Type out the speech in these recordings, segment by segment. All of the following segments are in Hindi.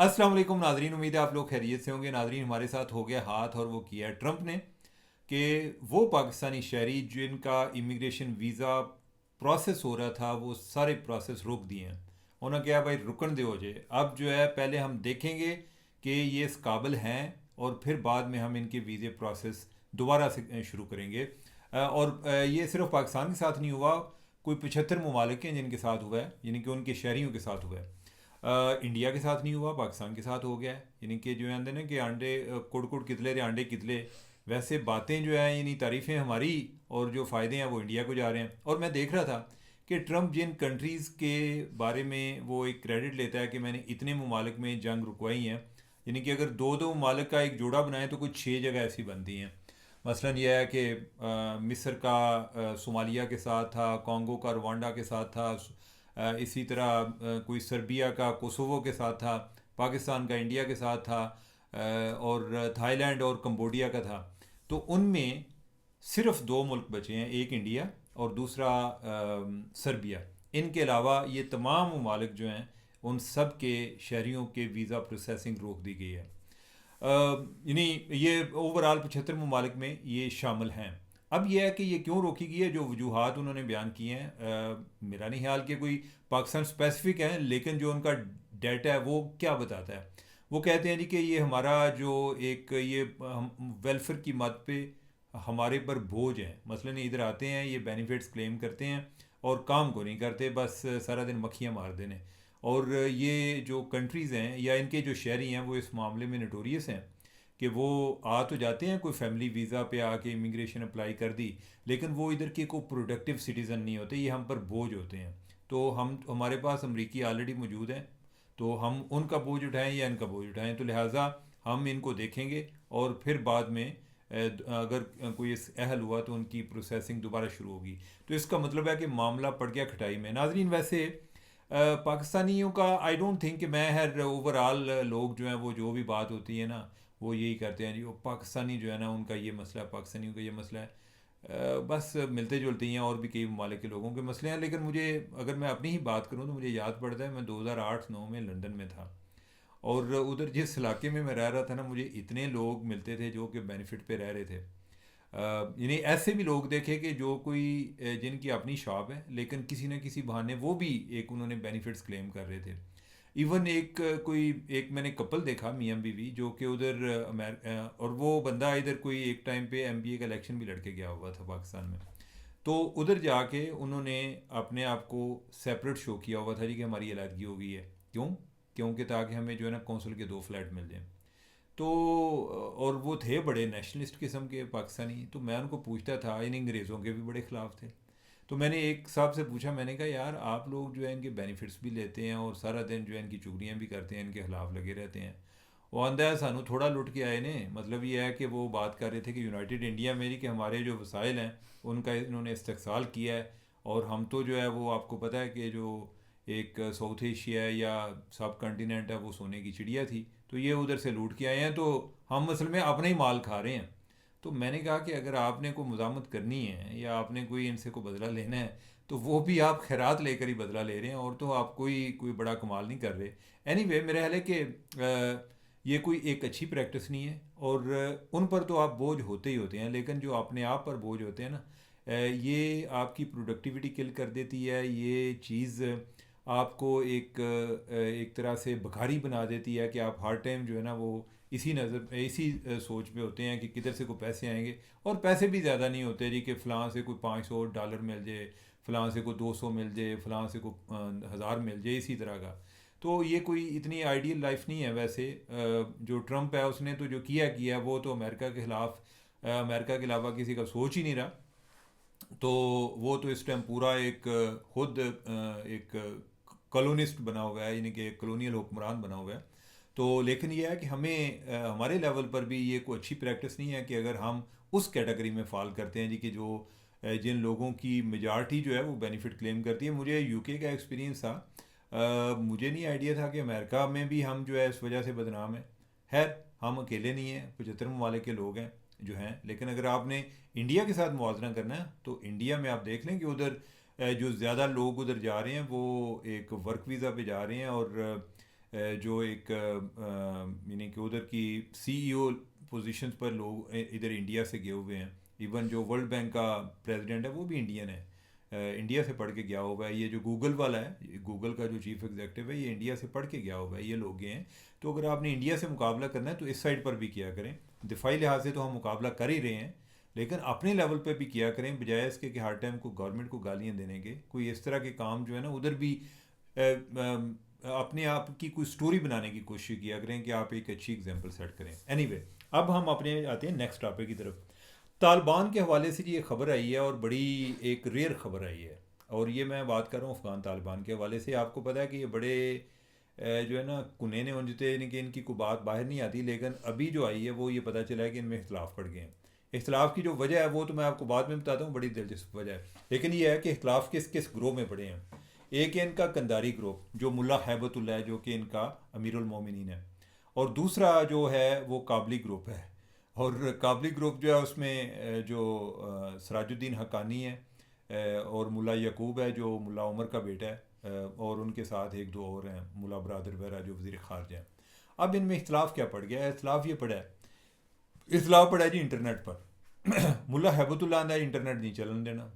अस्सलाम वालेकुम नाजरीन, उम्मीद है आप लोग खैरियत से होंगे। नाजरीन, हमारे साथ हो गया हाथ और वो किया है ट्रंप ने कि वो पाकिस्तानी शहरी जिनका इमिग्रेशन वीज़ा प्रोसेस हो रहा था वो सारे प्रोसेस रोक दिए हैं। उन्होंने कहा भाई रुकन दे हो जाए, अब जो है पहले हम देखेंगे कि ये इस काबिल हैं और फिर बाद में हम इनके वीज़े प्रोसेस दोबारा से शुरू करेंगे। ये सिर्फ पाकिस्तान के साथ नहीं हुआ, कोई 75 ममालिक हैं जिनके साथ हुआ है, यानी कि उनके शहरियों के साथ हुआ है। इंडिया के साथ नहीं हुआ, पाकिस्तान के साथ हो गया है। यानी कि जो आते ना कि अंडे कुड़ कुड़ कितले रे अंडे कितले, वैसे बातें जो हैं यानी तारीफ़ें हमारी और जो फ़ायदे हैं वो इंडिया को जा रहे हैं। और मैं देख रहा था कि ट्रंप जिन कंट्रीज़ के बारे में वो एक क्रेडिट लेता है कि मैंने इतने ममालिक में जंग रुकवाई हैं, यानी कि अगर दो दो ममालिक का एक जोड़ा बनाए तो कुछ 6 जगह ऐसी बनती हैं। मसलन यह है कि मिस्र का सोमालिया के साथ था, कॉन्गो का रवांडा के साथ था, इसी तरह कोई सर्बिया का कोसोवो के साथ था, पाकिस्तान का इंडिया के साथ था, और थाईलैंड और कंबोडिया का था। तो उनमें सिर्फ दो मुल्क बचे हैं, एक इंडिया और दूसरा सर्बिया। इनके अलावा ये तमाम ममालिक जो हैं उन सब के शहरियों के वीज़ा प्रोसेसिंग रोक दी गई है। यानी ये ओवरऑल 75 ममालिक में ये शामिल हैं। अब यह है कि ये क्यों रोकी गई है, जो वजूहात उन्होंने बयान किए हैं, मेरा नहीं ख्याल कि कोई पाकिस्तान स्पेसिफिक है, लेकिन जो उनका डाटा है वो क्या बताता है। वो कहते हैं जी कि ये हमारा जो एक ये हम वेलफेयर की मद पे हमारे पर बोझ है। मसलन इधर आते हैं, ये बेनिफिट्स क्लेम करते हैं और काम को नहीं करते, बस सारा दिन मक्खियाँ मार देने। और ये जो कंट्रीज़ हैं या इनके जो शहरी हैं वो इस मामले में नटोरियस हैं कि वो आ तो जाते हैं, कोई फैमिली वीज़ा पे आके इमिग्रेशन अप्लाई कर दी, लेकिन वो इधर के कोई प्रोडक्टिव सिटीज़न नहीं होते, ये हम पर बोझ होते हैं। तो हमारे पास अमरीकी ऑलरेडी मौजूद हैं, तो हम उनका बोझ उठाएं या इनका बोझ उठाएं, तो लिहाजा हम इनको देखेंगे और फिर बाद में अगर कोई इस अहल हुआ तो उनकी प्रोसेसिंग दोबारा शुरू होगी। तो इसका मतलब है कि मामला पड़ गया खटाई में। नाजरीन, वैसे पाकिस्तानियों का आई डोंट थिंक कि मैं हर ओवरऑल लोग जो हैं वो जो भी बात होती है ना वो यही करते हैं जी, वो पाकिस्तानी जो है ना उनका ये मसला है, पाकिस्तानियों का ये मसला है। बस मिलते जुलते ही हैं, और भी कई ममालिक के लोगों के मसले हैं। लेकिन मुझे, अगर मैं अपनी ही बात करूं तो मुझे याद पड़ता है मैं 2008-9 में लंदन में था, और उधर जिस इलाके में मैं रह रहा था ना, मुझे इतने लोग मिलते थे जो कि बेनिफिट पे रह रहे थे। यानी ऐसे भी लोग देखे कि जो कोई जिनकी अपनी शॉप है लेकिन किसी न किसी बहाने वो भी एक उन्होंने बेनिफिट्स क्लेम कर रहे थे। इवन एक मैंने कपल देखा, मियाँ बीवी, जो कि उधर और वो बंदा इधर कोई एक टाइम पे एमबीए का इलेक्शन भी लड़के गया हुआ था पाकिस्तान में। तो उधर जाके उन्होंने अपने आप को सेपरेट शो किया हुआ था जी कि हमारी अलहदगी हो गई है। क्यों? क्योंकि ताकि हमें जो है ना कौंसल के 2 फ्लैट मिल जाएं। तो और वो थे बड़े नेशनलिस्ट किस्म के पाकिस्तानी। तो मैं उनको पूछता था, इन अंग्रेज़ों के भी बड़े ख़िलाफ़ थे। तो मैंने एक साहब से पूछा, मैंने कहा यार आप लोग जो है इनके बेनिफिट्स भी लेते हैं और सारा दिन जो है इनकी चुगलियाँ भी करते हैं, इनके खिलाफ लगे रहते हैं। वो आंदा है सानू थोड़ा लुट के आए ने। मतलब ये है कि वो बात कर रहे थे कि यूनाइटेड इंडिया में कि हमारे जो वसाइल हैं उनका इन्होंने इस्तेहसाल किया है, और हम तो जो है वो आपको पता है कि जो एक साउथ एशिया या सब कॉन्टिनेंट है वो सोने की चिड़िया थी, तो ये उधर से लूट के आए हैं, तो हम असल में अपना ही माल खा रहे हैं। तो मैंने कहा कि अगर आपने कोई मुज़ामत करनी है या आपने कोई इनसे कोई बदला लेना है तो वो भी आप खैरात लेकर ही बदला ले रहे हैं, और तो आप कोई कोई बड़ा कमाल नहीं कर रहे। एनीवे, मेरा ख्याल है कि ये कोई एक अच्छी प्रैक्टिस नहीं है, और उन पर तो आप बोझ होते ही होते हैं, लेकिन जो अपने आप पर बोझ होते हैं ना, ये आपकी प्रोडक्टिविटी किल कर देती है। ये चीज़ आपको एक तरह से भिखारी बना देती है कि आप हर टाइम जो है ना वो इसी सोच में होते हैं कि किधर से को पैसे आएंगे। और पैसे भी ज़्यादा नहीं होते जी कि फ़लाँ से कोई $500 मिल जाए, फ़लाँ से को 200 मिल जाए, फ़लाँ से को 1000 मिल जाए, इसी तरह का। तो ये कोई इतनी आइडियल लाइफ नहीं है वैसे। जो ट्रंप है उसने तो जो किया किया वो तो अमेरिका के ख़िलाफ़, अमेरिका के अलावा किसी का सोच ही नहीं रहा। तो वो तो इस टाइम पूरा एक खुद एक कॉलोनिस्ट बना हुआ है, यानी कि एक कॉलोनियल हुक्मरान बना हुआ है। तो लेकिन यह है कि हमें हमारे लेवल पर भी ये कोई अच्छी प्रैक्टिस नहीं है कि अगर हम उस कैटेगरी में फॉल करते हैं जी कि जो जिन लोगों की मेजॉरिटी जो है वो बेनिफिट क्लेम करती है। मुझे यूके का एक्सपीरियंस था। मुझे नहीं आइडिया था कि अमेरिका में भी हम जो है इस वजह से बदनाम हैं। खैर, हम अकेले नहीं हैं, 75 ममालिक के लोग हैं जो हैं। लेकिन अगर आपने इंडिया के साथ मुआवजना करना है तो इंडिया में आप देख लें कि उधर जो ज़्यादा लोग उधर जा रहे हैं वो एक वर्क वीज़ा पे जा रहे हैं, और जो एक यानी कि उधर की सीईओ पोजीशंस पर लोग इधर इंडिया से गए हुए हैं। इवन जो वर्ल्ड बैंक का प्रेसिडेंट है वो भी इंडियन है, इंडिया से पढ़ के गया हुआ है। ये जो गूगल वाला है, गूगल का जो चीफ एग्जीक्यूटिव है, ये इंडिया से पढ़ के गया हुआ है। ये लोग गए हैं। तो अगर आपने इंडिया से मुकाबला करना है तो इस साइड पर भी किया करें। दिफाई लिहाज से तो हम मुकाबला कर ही रहे हैं, लेकिन अपने लेवल पे भी किया करें, बजाय इसके कि हर टाइम को गवर्नमेंट को गालियाँ देने के। कोई इस तरह के काम जो है ना उधर भी अपने आप की कोई स्टोरी बनाने की कोशिश किया करें कि आप एक अच्छी एग्जांपल सेट करें। एनीवे, अब हम अपने आते हैं नेक्स्ट टॉपिक की तरफ। तालिबान के हवाले से जी ये खबर आई है, और बड़ी एक रेयर खबर आई है। और ये मैं बात कर रहा हूँ अफ़गान तालिबान के हवाले से। आपको पता है कि ये बड़े जो है ना कुने ने उंजते हैं कि इनकी कोई बात बाहर नहीं आती, लेकिन अभी जो आई है वो ये पता चला है कि इनमें इख्तलाफ पड़ गए हैं। इख्तलाफ की जो वजह है वो तो मैं आपको बाद में बताता हूँ, बड़ी दिलचस्प वजह है। लेकिन ये है कि इख्तलाफ किस किस ग्रोह में पड़े हैं। एक है इनका कंदारी ग्रुप, जो मुल्ला हैबतुल्ला है, जो कि इनका अमीरुल मोमिनीन है। और दूसरा जो है वो काबली ग्रुप है। और काबली ग्रुप जो है उसमें जो सराजुद्दीन हक्कानी है, और मुल्ला यकूब है जो मुल्ला उमर का बेटा है, और उनके साथ एक दो और हैं, मुल्ला बरादर वगैरह जो वज़ीर ख़ारजा हैं। अब इनमें इख्तलाफ क्या पड़ गया है? इख्तलाफ ये पड़ा है, इख्तलाफ पड़ा है जी इंटरनेट पर। मुल्ला हैबतुल्ला आंदा इंटरनेट नहीं चलन देना,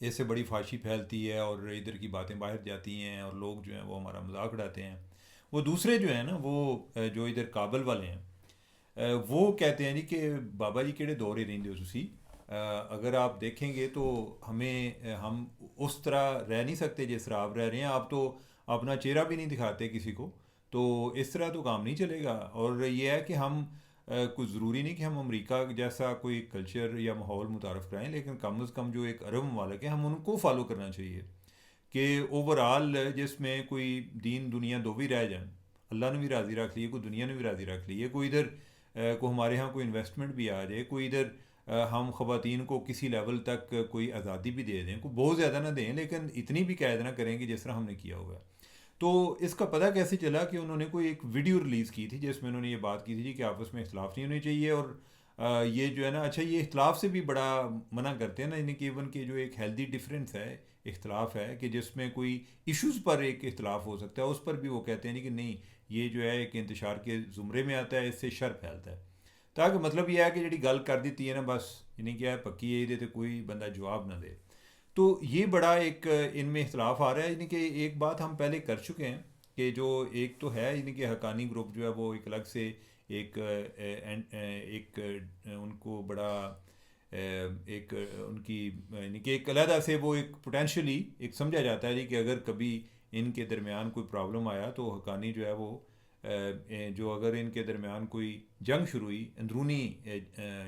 इससे बड़ी फाशी फैलती है और इधर की बातें बाहर जाती हैं और लोग जो हैं वो हमारा मजाक उड़ाते हैं। वो दूसरे जो हैं ना वो जो इधर काबल वाले हैं, वो कहते हैं जी कि बाबा जी केड़े दौर ही रहेंदे हो तुसी। अगर आप देखेंगे तो हम उस तरह रह नहीं सकते जिस तरह आप रह रहे हैं। आप तो अपना चेहरा भी नहीं दिखाते किसी को, तो इस तरह तो काम नहीं चलेगा। और ये है कि हम कुछ ज़रूरी नहीं कि हम अमेरिका जैसा कोई कल्चर या माहौल मुतारफ़ कराएं, लेकिन कम अज़ कम जो एक अरब ममालिक है हम उनको फॉलो करना चाहिए कि ओवरऑल जिसमें कोई दीन दुनिया दो भी रह जाए, अल्लाह ने भी राज़ी रख लिए, कोई दुनिया ने भी राज़ी रख लिए, कोई इधर को हमारे यहाँ कोई इन्वेस्टमेंट भी आ जाए, कोई इधर हम ख़वातीन को किसी लेवल तक कोई आज़ादी भी दे दें, कोई बहुत ज़्यादा ना दें लेकिन इतनी भी कैद ना करें कि जिस तरह हमने किया हुआ है। तो इसका पता कैसे चला कि उन्होंने कोई एक वीडियो रिलीज़ की थी जिसमें उन्होंने ये बात की थी कि आपस में इख्तलाफ नहीं होने चाहिए। और ये जो है ना, अच्छा ये इख्तलाफ से भी बड़ा मना करते हैं ना, यानी कि इवन कि जो एक हेल्दी डिफरेंस है, इख्तलाफ है कि जिसमें कोई इश्यूज़ पर एक इख्तलाफ हो सकता है, उस पर भी वो कहते हैं कि नहीं, ये जो है एक इंतशार के ज़ुमरे में आता है, इससे शर फैलता है। ताकि मतलब ये है कि जी गल कर दी है ना बस, यानी क्या है पक्की है, ये कोई बंदा जवाब ना दे। तो ये बड़ा एक इनमें इख्तलाफ आ रहा है। यानी कि एक बात हम पहले कर चुके हैं कि जो एक तो है यानी कि हक्कानी ग्रुप जो है वो एक अलग से एक उनको बड़ा एक उनकी यानी कि एक अलहदा से वो एक पोटेंशली एक समझा जाता है जी कि अगर कभी इनके दरमियान कोई प्रॉब्लम आया तो हक्कानी जो है वो जो अगर इनके दरमियान कोई जंग शुरू हुई, अंदरूनी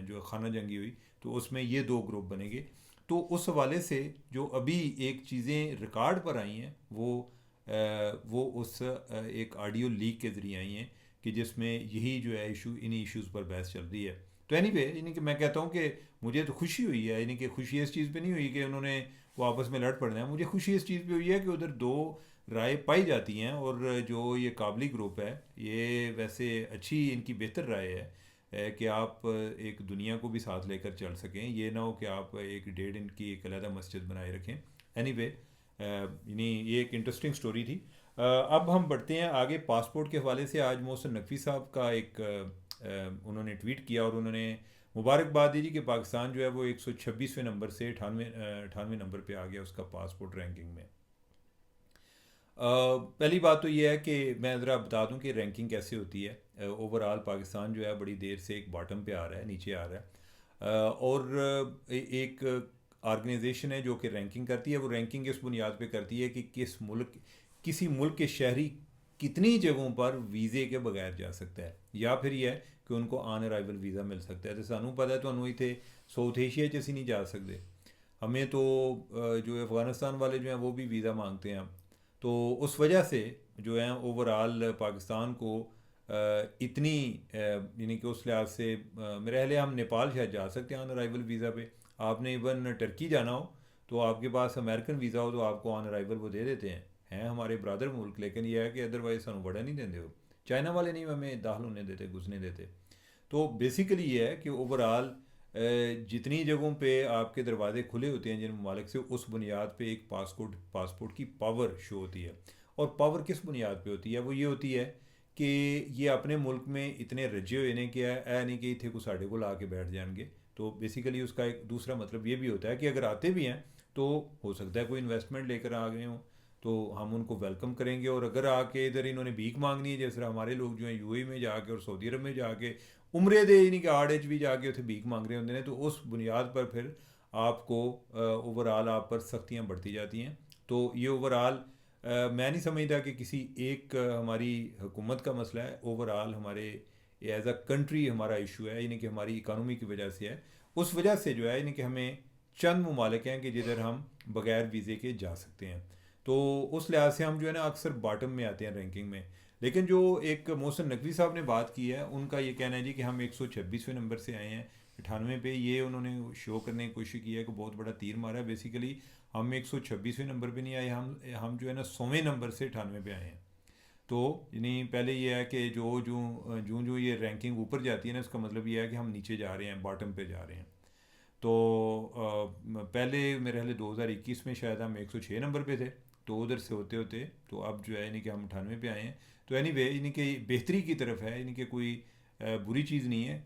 जो खाना जंगी हुई, तो उसमें ये दो ग्रुप बनेंगे। तो उस हवाले से जो अभी एक चीज़ें रिकॉर्ड पर आई हैं वो उस एक ऑडियो लीक के ज़रिए आई हैं कि जिसमें यही जो है इशू, इन्हीं इश्यूज़ पर बहस चल रही है। तो एनीवे, यानी कि मैं कहता हूँ कि मुझे तो खुशी हुई है, यानी कि खुशी इस चीज़ पे नहीं हुई कि उन्होंने वो आपस में लड़ पड़ना है। मुझे खुशी इस चीज़ पे हुई है कि उधर दो राय पाई जाती हैं, और जो ये काबली ग्रुप है ये वैसे अच्छी इनकी बेहतर राय है कि आप एक दुनिया को भी साथ लेकर चल सकें। ये ना हो कि आप एक डेढ़ इनकी एक अलग मस्जिद बनाए रखें। एनीवे, यानी ये एक इंटरेस्टिंग स्टोरी थी। अब हम बढ़ते हैं आगे पासपोर्ट के हवाले से। आज मोहसिन नकवी साहब का एक उन्होंने ट्वीट किया और उन्होंने मुबारकबाद दी कि पाकिस्तान जो है वो 126वें नंबर से 98वें नंबर पे आ गया उसका पासपोर्ट रैंकिंग में। पहली बात तो ये है कि मैं ज़रा बता दूं कि रैंकिंग कैसे होती है। ओवरऑल पाकिस्तान जो है बड़ी देर से एक बॉटम पे आ रहा है, नीचे आ रहा है। और एक ऑर्गेनाइजेशन है जो कि रैंकिंग करती है। वो रैंकिंग इस बुनियाद पे करती है कि किसी मुल्क के शहरी कितनी जगहों पर वीज़े के बगैर जा सकता है, या फिर यह है कि उनको ऑन अराइवल वीज़ा मिल सकता है। तो सानू पता है, तो इतने साउथ एशिया च असीं नहीं जा सकते। हमें तो जो अफ़गानिस्तान वाले जो हैं वो भी वीज़ा मांगते हैं। तो उस वजह से जो है ओवरऑल पाकिस्तान को इतनी यानी कि उस लिहाज से मेरे ख्याल हम नेपाल शायद जा सकते हैं ऑन अराइवल वीज़ा पे। आपने इवन टर्की जाना हो तो आपके पास अमेरिकन वीज़ा हो तो आपको ऑन अराइवल वो दे देते हैं हमारे ब्रदर मुल्क। लेकिन यह है कि अदरवाइज सानू बड़ा नहीं देंगे हो, चाइना वाले नहीं हमें दाखिल होने देते, घुसने देते। तो बेसिकली ये है कि ओवरऑल जितनी जगहों पे आपके दरवाजे खुले होते हैं जिन ममालिक से, उस बुनियाद पे एक पासपोर्ट की पावर शो होती है। और पावर किस बुनियाद पे होती है? वो ये होती है कि ये अपने मुल्क में इतने रजे हुए ने कि ऐ नहीं कि इतने को साढ़े को ला के बैठ जाएंगे। तो बेसिकली उसका एक दूसरा मतलब ये भी होता है कि अगर आते भी हैं तो हो सकता है कोई इन्वेस्टमेंट लेकर आ गए हों, तो हम उनको वेलकम करेंगे। और अगर आके इधर इन्होंने भीख मांगनी है, जैसे हमारे लोग जो हैं यूएई में जाके और सऊदी अरब में जाके उम्रे दे यानी कि आड़ भी जाके उसे भीख मांग रहे होंगे ने, तो उस बुनियाद पर फिर आपको ओवरऑल आप पर सख्तियाँ बढ़ती जाती हैं। तो ये ओवरऑल मैं नहीं समझता कि किसी एक हमारी हुकूमत का मसला है, ओवरऑल हमारे एज अ कंट्री हमारा इशू है, यानी कि हमारी इकानमी की वजह से है। उस वजह से जो है यानी कि हमें चंद ममालिक हैं कि जिधर हम बगैर वीज़े के जा सकते हैं, तो उस लिहाज से हम जो है ना अक्सर बॉटम में आते हैं रैंकिंग में। लेकिन जो एक मोहसिन नकवी साहब ने बात की है, उनका ये कहना है जी कि हम 126वें नंबर से आए हैं 98 पे। ये उन्होंने शो करने की कोशिश की है कि बहुत बड़ा तीर मारा है। बेसिकली हम 126वें नंबर पे नहीं आए, हम जो है ना 100वें नंबर से 98 पे आए हैं। तो यानी पहले ये है कि जो जो जो जो ये रैंकिंग ऊपर जाती है ना, इसका मतलब ये है कि हम नीचे जा रहे हैं, बॉटम पे जा रहे हैं। तो पहले मेरे ख्याल 2021 में शायद हम 106 नंबर पे थे, तो उधर से होते होते तो अब जो है यानी कि हम 98 पे आए हैं। तो एनी वे यानी कि बेहतरी की तरफ है, यानी कि कोई बुरी चीज़ नहीं है।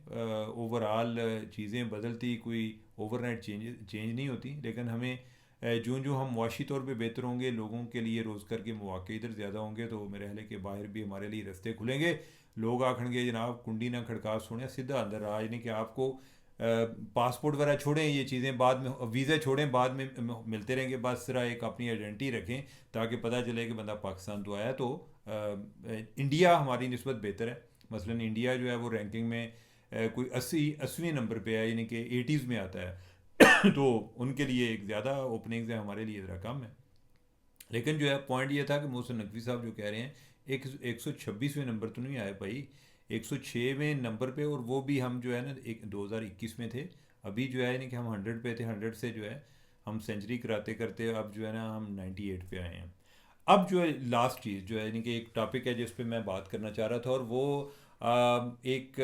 ओवरऑल चीज़ें बदलती, कोई ओवरनाइट चेंज नहीं होती, लेकिन हमें जो जो हम मुआशी तौर पे बेहतर होंगे, लोगों के लिए रोज़गार के मौके इधर ज़्यादा होंगे, तो मेरे ख्याल है कि बाहर भी हमारे लिए रास्ते खुलेंगे। लोग आखणगे जनाब कुंडी ना खड़का सोने सीधा अंदर आ, यानी कि आपको पासपोर्ट वगैरह छोड़ें, ये चीज़ें बाद में, वीज़ा छोड़ें, बाद में मिलते रहेंगे। बस सिर्फ एक अपनी आइडेंटिटी रखें ताकि पता चले कि बंदा पाकिस्तान तो आया। तो इंडिया हमारी निस्बत बेहतर है। मसलन इंडिया जो है वो रैंकिंग में कोई 80वें नंबर पे है, यानी कि 80s में आता है। तो उनके लिए एक ज़्यादा ओपनिंग्स है, हमारे लिए ज़रा कम है। लेकिन जो है पॉइंट ये था कि मोहसिन नकवी साहब जो कह रहे हैं, 126वें नंबर तो नहीं आए भाई, 106वें नंबर पे। और वो भी हम जो है ना 2021 में थे। अभी जो है यानी कि हम 100 पे थे, 100 से जो है हम सेंचुरी कराते करते अब जो है ना हम 98 पे आए हैं। अब जो है लास्ट चीज़ जो है यानी कि एक टॉपिक है जिस पे मैं बात करना चाह रहा था, और वो एक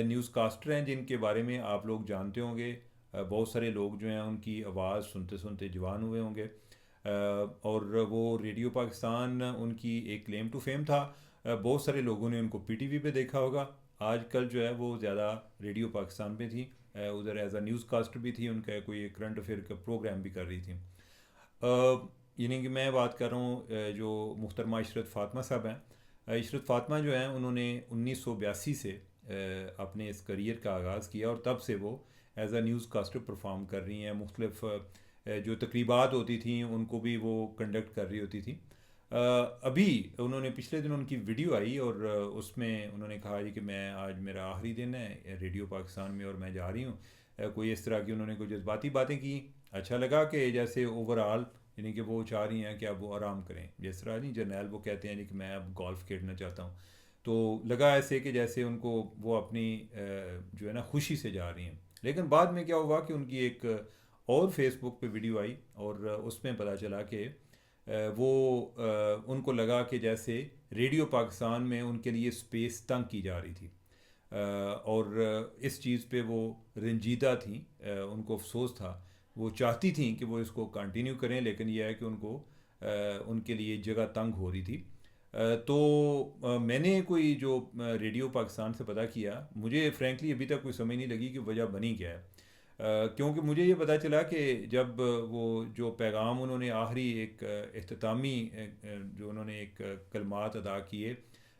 न्यूज़ कास्टर हैं जिनके बारे में आप लोग जानते होंगे। बहुत सारे लोग जो हैं उनकी आवाज़ सुनते सुनते जवान हुए होंगे। और वो रेडियो पाकिस्तान उनकी एक क्लेम टू फेम था। बहुत सारे लोगों ने उनको पीटीवी पे देखा होगा। आजकल जो है वो ज़्यादा रेडियो पाकिस्तान पे थी, उधर एज अ न्यूज़ कास्टर भी थी, उनका कोई करंट अफेयर का प्रोग्राम भी कर रही थी। यानी कि मैं बात कर रहा हूँ जो मुहतरमा इशरत फ़ातिमा साहब हैं। इशरत फ़ातिमा जो हैं उन्होंने 1982 से अपने इस करियर का आगाज़ किया, और तब से वो as a newscaster perform कर रही हैं। मुख्तलिफ जो तकरीबात होती थी उनको भी वो कंडक्ट कर रही होती थी। अभी उन्होंने पिछले दिन उनकी वीडियो आई, और उसमें उन्होंने कहा जी कि मैं आज मेरा आखिरी दिन है रेडियो पाकिस्तान में और मैं जा रही हूँ। कोई इस तरह की उन्होंने कोई जज्बाती बातें की। अच्छा लगा कि जैसे ओवरऑल यानी कि वो चाह रही हैं कि अब वो आराम करें, जिस तरह नहीं जर्नैल वो कहते हैं जी कि मैं अब गोल्फ़ खेलना चाहता हूँ। तो लगा ऐसे कि जैसे उनको वो अपनी जो है ना खुशी से जा रही हैं। लेकिन बाद में क्या हुआ कि उनकी एक और फेसबुक पे वीडियो आई, और उसमें पता चला कि वो उनको लगा कि जैसे रेडियो पाकिस्तान में उनके लिए स्पेस तंग की जा रही थी। और इस चीज़ पे वो रंजीदा थी, उनको अफसोस था। वो चाहती थी कि वो इसको कंटिन्यू करें, लेकिन यह है कि उनको उनके लिए जगह तंग हो रही थी। तो मैंने कोई जो रेडियो पाकिस्तान से पता किया, मुझे फ्रैंकली अभी तक कोई समझ नहीं लगी कि वजह बनी क्या है। क्योंकि मुझे ये पता चला कि जब वो जो पैगाम उन्होंने आखिरी एक इख्तितामी जो उन्होंने एक कलमात अदा किए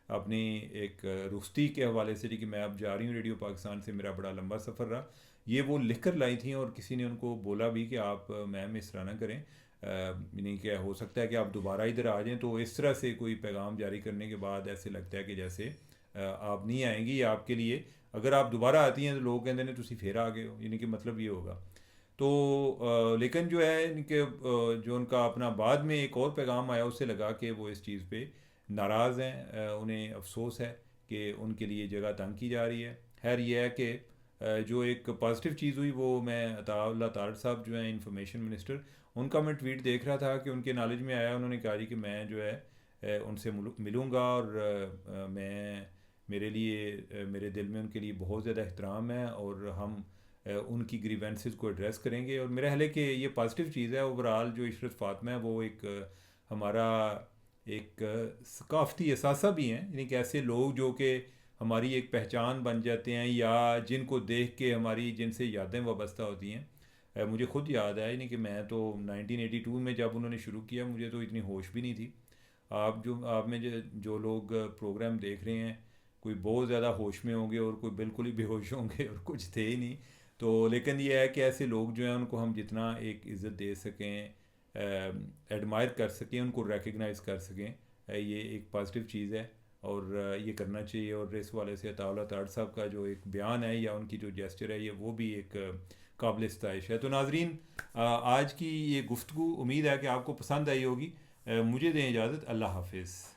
अपनी एक रुख्सती के हवाले से, कि मैं अब जा रही हूँ रेडियो पाकिस्तान से, मेरा बड़ा लंबा सफ़र रहा, ये वो लिख कर लाई थी। और किसी ने उनको बोला भी कि आप मैम इस तरह ना करें, यानी कि हो सकता है कि आप दोबारा इधर आ जाएं। तो इस तरह से कोई पैगाम जारी करने के बाद ऐसे लगता है कि जैसे आप नहीं आएंगी, ये आपके लिए, अगर आप दोबारा आती हैं तो लोग कहते हैं तुसी फिर आ गए हो, यानी कि मतलब ये होगा। तो लेकिन जो है इनके जो उनका अपना बाद में एक और पैगाम आया, उससे लगा कि वो इस चीज़ पे नाराज़ हैं, उन्हें अफसोस है कि उनके लिए जगह तंग की जा रही है। खैर ये है कि जो एक पॉजिटिव चीज़ हुई वो, मैं अताउल्लाह तारड़ साहब जो हैं इंफॉर्मेशन मिनिस्टर, उनका मैं ट्वीट देख रहा था कि उनके नॉलेज में आया, उन्होंने कहा जी कि मैं जो है उनसे मिलूँगा, और मैं मेरे लिए मेरे दिल में उनके लिए बहुत ज़्यादा एहतराम है, और हम उनकी ग्रीवेंसेस को एड्रेस करेंगे। और मेरा ख्याल है कि ये पॉजिटिव चीज़ है ओवरऑल। जो इशरत फ़ातिमा है वो एक हमारा एक सकाफ़ती असासा भी हैं, यानी कि ऐसे लोग जो कि हमारी एक पहचान बन जाते हैं या जिनको देख के हमारी जिनसे यादें वाबस्ता होती हैं। मुझे ख़ुद याद है, यानी कि मैं तो 1982 में जब उन्होंने शुरू किया मुझे तो इतनी होश भी नहीं थी। आप में जो लोग प्रोग्राम देख रहे हैं, कोई बहुत ज़्यादा होश में होंगे और कोई बिल्कुल ही बेहोश होंगे और कुछ थे ही नहीं। तो लेकिन ये है कि ऐसे लोग जो हैं उनको हम जितना एक इज़्ज़त दे सकें, एडमायर कर सकें, उनको रिकग्नाइज़ कर सकें, ये एक पॉजिटिव चीज़ है और ये करना चाहिए। और इस वाले से अताउल्लाह ताड़ साहब का जो एक बयान है या उनकी जो जेस्चर है, ये वो भी एक काबिल इस्ताइश है। तो नाजरीन, आज की ये गुफ्तगू उम्मीद है कि आपको पसंद आई होगी। मुझे दें इजाज़त। अल्लाह हाफिज़।